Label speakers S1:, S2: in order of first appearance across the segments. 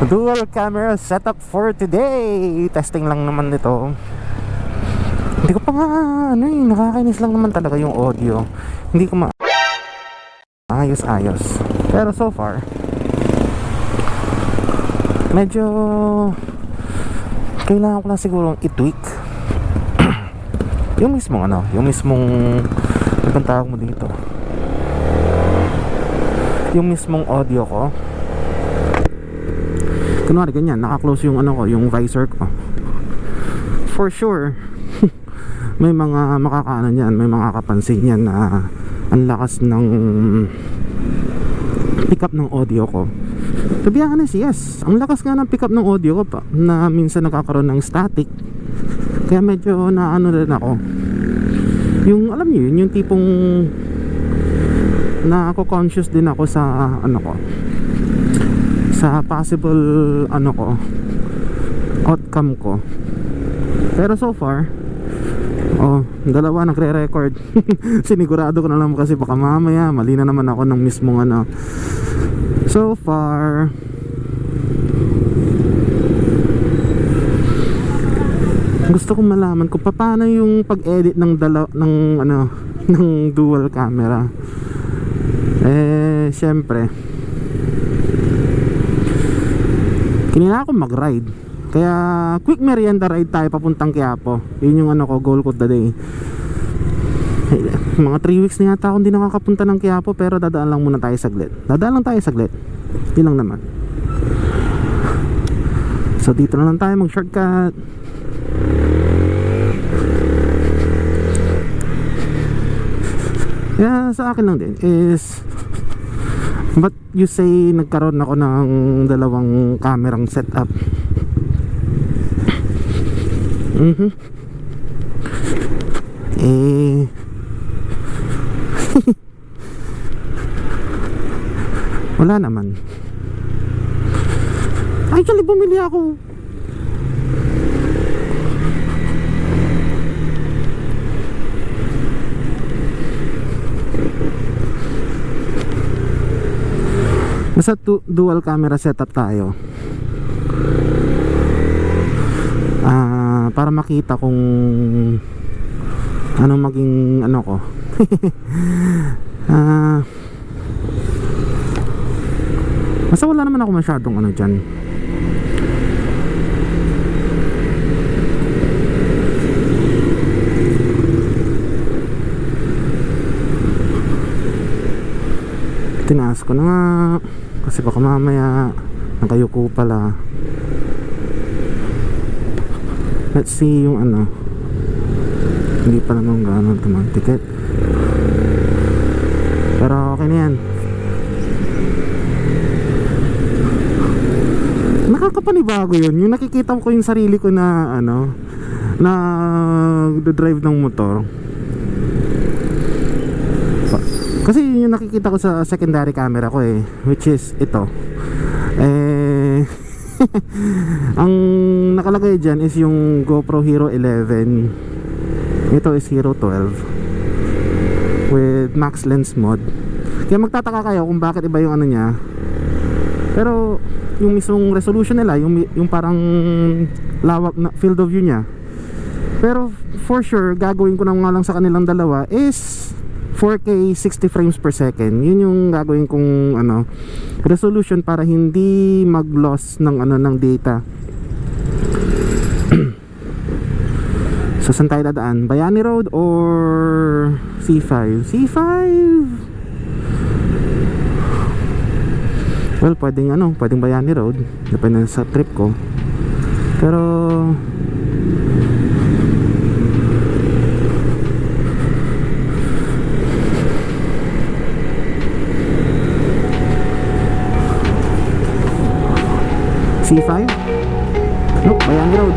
S1: Dual camera setup for today. Testing lang naman nito. Hindi ko pa nga nakakainis lang naman talaga yung audio. Hindi ko ayos. Pero so far medyo kailangan ko lang sigurong i-tweak yung mismong anong tawag mo dito, yung mismong audio ko. Kunwari ganyan, naka-close yung yung visor ko. For sure may mga makakaano niyan, may mga kapansin niyan na ang lakas ng pick up ng audio ko. To be honest, yes, ang lakas nga ng pick up ng audio ko pa, na minsan nakakaroon ng static. Kaya medyo naano rin ako. Yung alam niyo yun, yung tipong na ako conscious din ako sa sa possible outcome ko. Pero so far dalawa nagre-record. Sinigurado ko na lang kasi baka mamaya mali na naman ako ng mismong so far gusto kong malaman kung paano yung pag-edit ng dual camera. Syempre kinailangan ko mag-ride. Kaya quick merienda ride tayo papuntang Quiapo. Yun yung goal ko today. Mga 3 weeks na yata akong hindi nakakapunta ng Quiapo, pero dadaan lang muna tayo saglit. Yun lang naman. So dito na lang tayo mag shortcut. Yeah, sa akin lang din is but you say nagkaroon ako ng dalawang kamerang setup. Wala naman. Actually bumili ako. Basta dual camera setup tayo. Para makita kung ano maging ko. Basta wala naman ako masyadong dyan. Tinaas ko na nga kasi baka mamaya nakayuko pala. Let's see yung hindi pa naman gano'n tumatikit, pero okay na yan. Nakakapanibago yun, yung nakikita ko yung sarili ko na na drive ng motor. Kasi yung nakikita ko sa secondary camera ko which is ito. Ang nakalagay dyan is yung GoPro Hero 11. Ito is Hero 12 with max lens mode. Kaya magtataka kayo kung bakit iba yung niya. Pero yung mismong resolution nila, yung parang lawak na field of view niya. Pero for sure gagawin ko na nga lang sa kanilang dalawa is 4K 60 frames per second. Yun yung gagawin kong resolution para hindi mag-loss ng ng data. So saan tayo dadaan? Bayani Road or C5? C5? Well, pwedeng Bayani Road, depende sa trip ko. Pero C5? Nope, Bayani Road.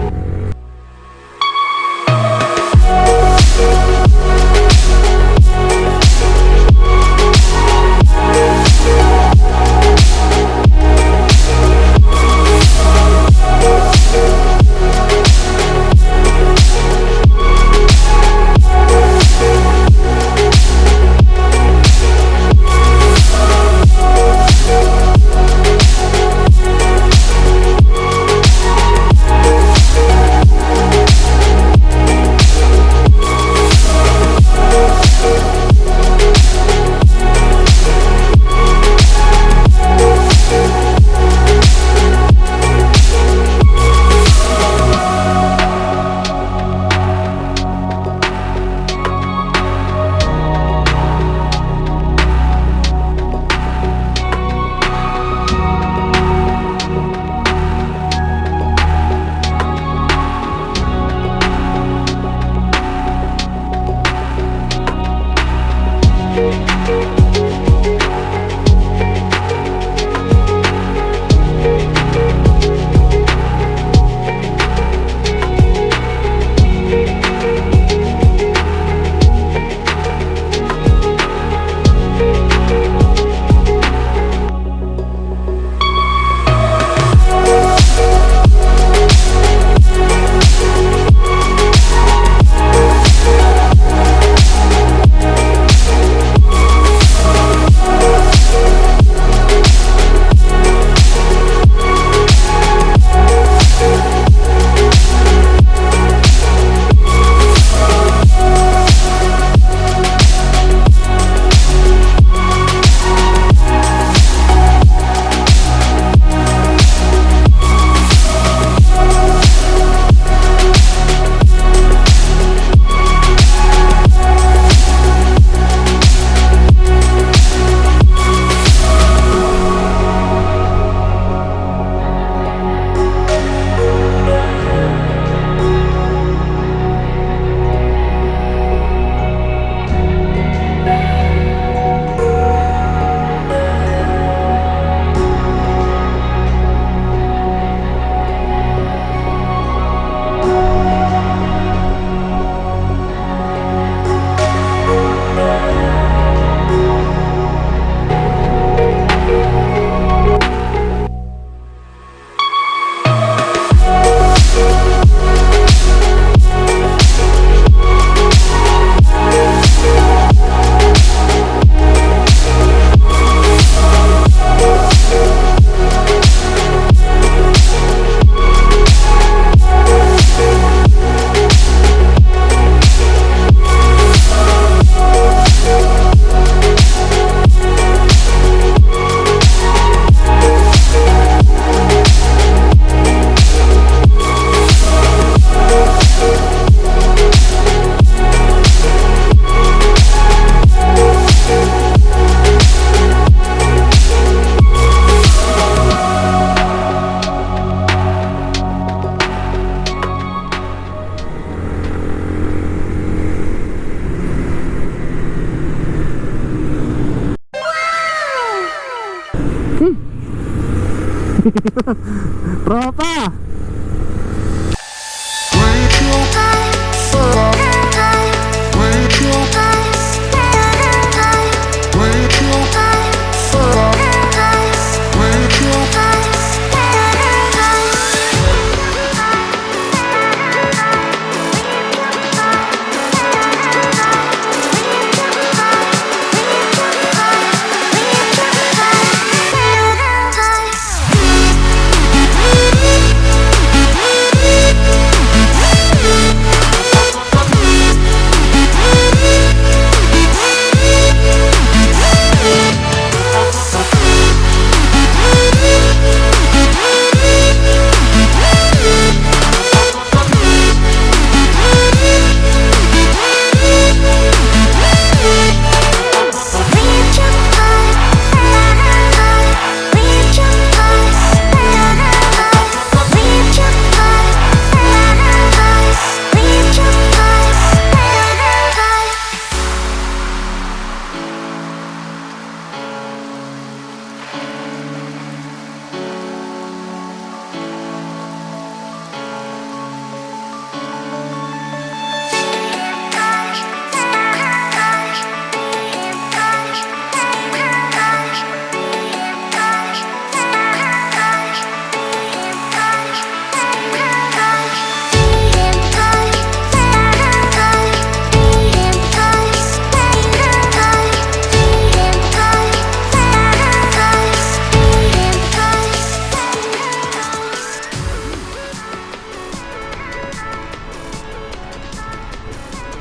S1: Tropa!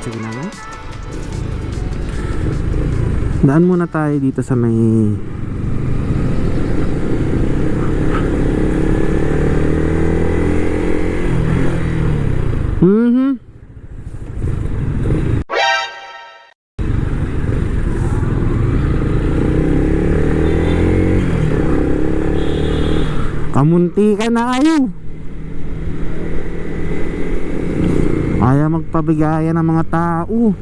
S1: Sige na, no? Daan muna tayo dito sa may kamunti ka na kayo. Ayaw magpabigayan ng mga tao.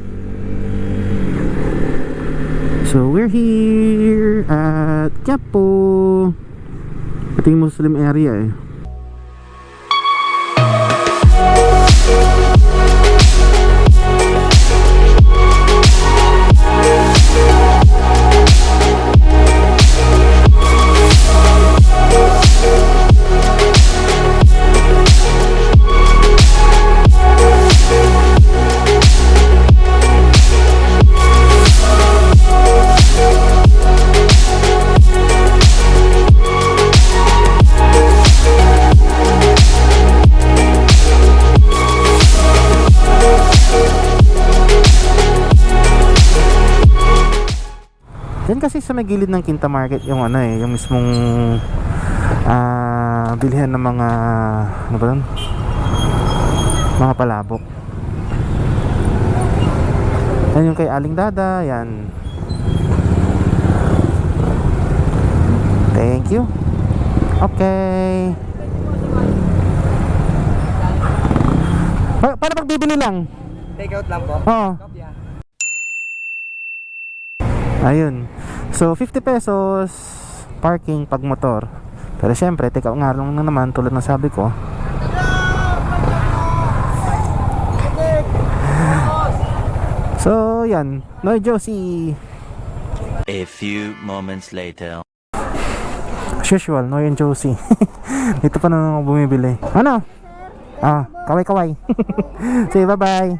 S1: So we're here at Quiapo. Ito yung Muslim area eh. Yan kasi sa may gilid ng Quinta Market yung ano eh, yung mismong bilhan ng mga ano ba yun? Mga palabok. Yan yung kay Aling Dada, yan. Thank you. Okay. Paano pag bibili lang?
S2: Take out lang po.
S1: Oo. Ayun. So 50 pesos parking pag motor. Pero syempre, take out nga lang naman tulad ng sabi ko. So yan, Noy Josie.
S3: A few moments later.
S1: As usual, Noy and Josie. Dito pa na ako bumibili. Ano? Kaway-kaway. Say bye-bye.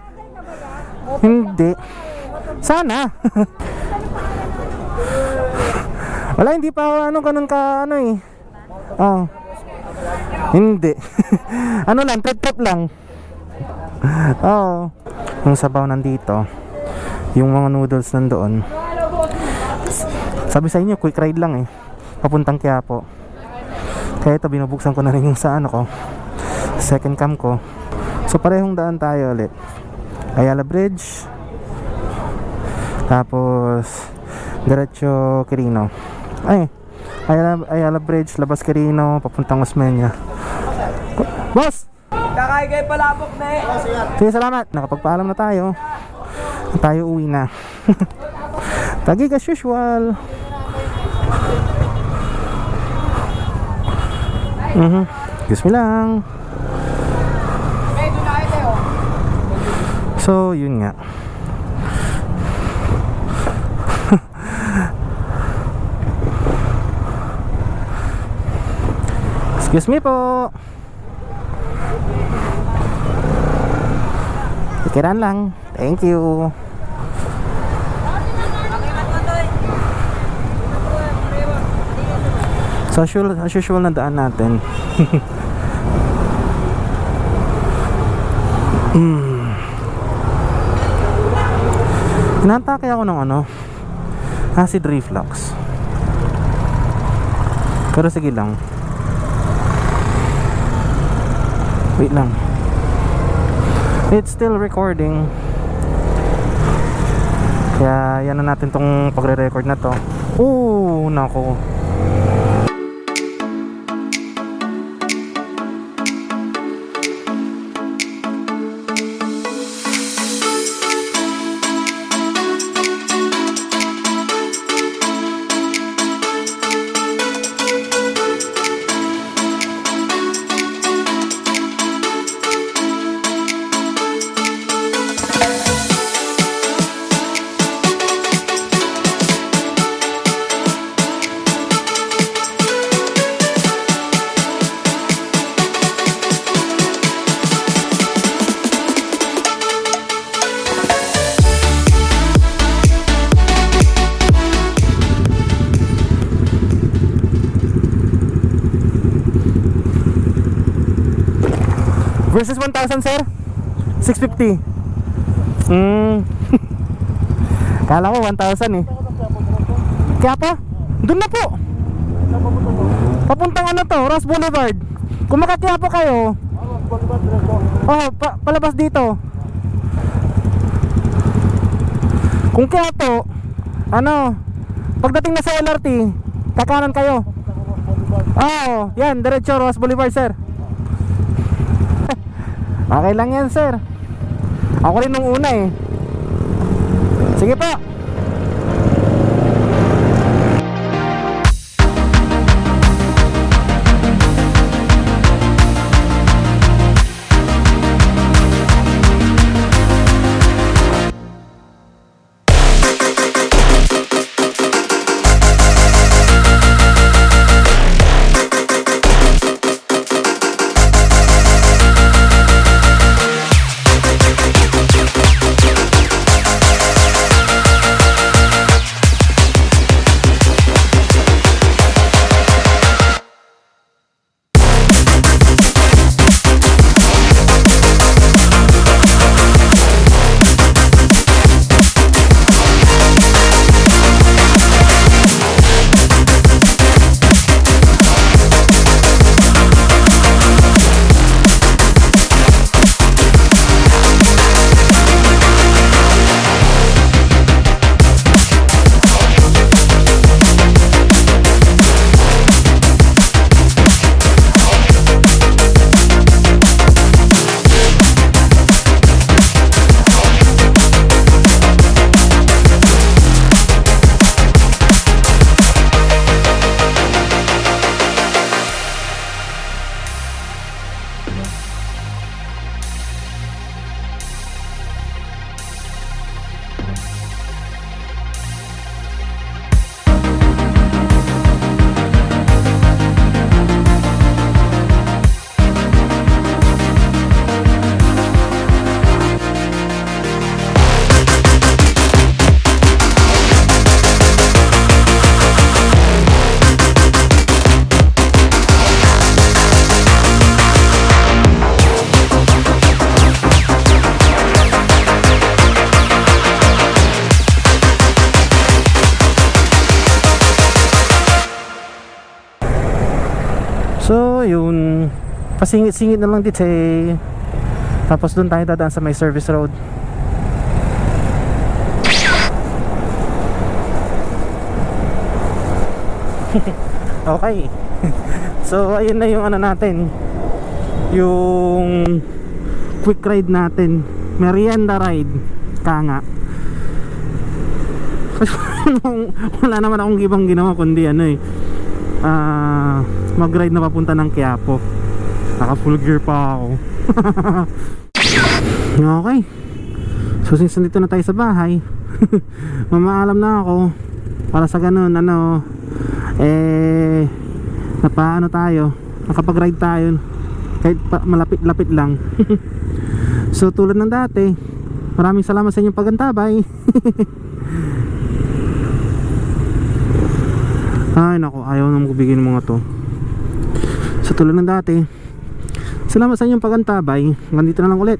S1: Hindi. Sana. Wala, hindi pa ako ganun ka eh. Hindi. Ano lang, tap lang. Yung sabaw nandito. Yung mga noodles nandoon. Sabi sa inyo, quick ride lang eh. Papuntang Quiapo. Kaya ito, binubuksan ko na rin yung sa ano ko. Second cam ko. So parehong daan tayo ulit. Ayala Bridge. Tapos diretso Quirino. Ayala Bridge, labas Quirino, papuntang Osmeña. Boss!
S2: Kakain kayo palabok na eh.
S1: Sige, salamat. Nakapagpaalam na tayo. Tayo uwi na. Tagig as usual. Excuse me lang. So, yun nga. Excuse me po. Tikiran lang. Thank you. So, as usual na daan natin. Inatake ako ng acid reflux. Pero sige lang. Wait lang. It's still recording. Kaya yan na natin tong pagre-record na to. Oh, nako. Versus 1,000 sir? 650. Kala ko 1,000 eh. Kaya pa? Doon na po. Papuntang Ross Boulevard. Kung makakiyapo kayo, palabas dito. Kung Quiapo, pagdating na sa LRT, kakanan kayo. Yan, diretso Ross Boulevard sir. Okay lang yan sir. Ako rin nung una eh. Sige po. So yun, pasingit-singit na lang dito eh. Tapos doon tayo dadaan sa may service road. Okay. So ayun na yung natin, yung quick ride natin, merienda ride kanga. Wala naman akong ibang ginawa kundi mag-ride na papunta ng Quiapo. Naka full gear pa ako. Okay, so since nandito na tayo sa bahay, mamaalam na ako para sa ganun napaano tayo, nakapag-ride tayo kahit malapit-lapit lang. So tulad ng dati, maraming salamat sa inyong pagantabay. Ay nako, ayaw na magbigay ng mga to. So tulad ng dati, salamat sa inyong pagantabay. Nandito na lang ulit.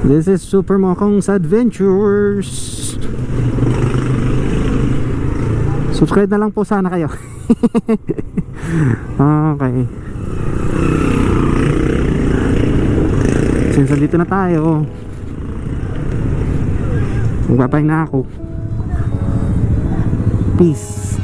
S1: This is Super Mokong's Adventures. Subscribe na lang po sana kayo. Okay, since dito na tayo, magpapahinga na ako. Peace.